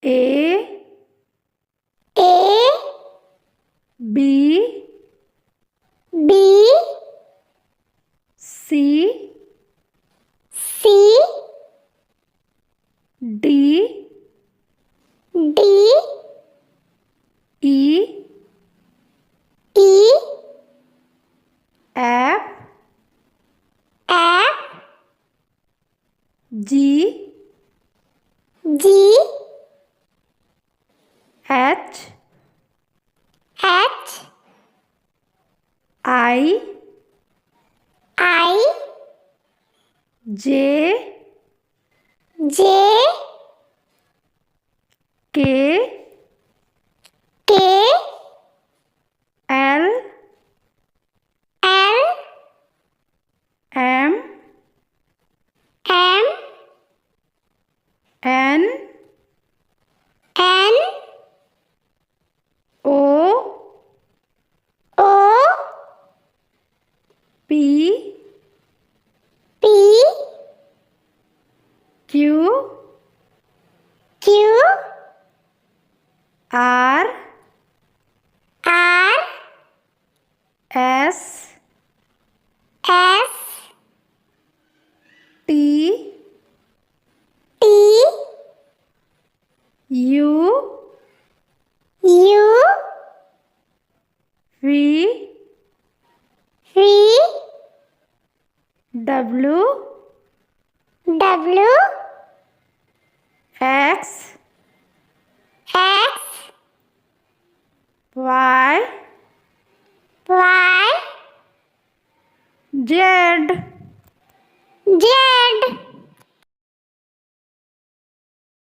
A A B B C C D D E E F F G G H H I I J J K K L L M M N N O O P P Q Q R R S S T T U U V V W W X X Y Y Z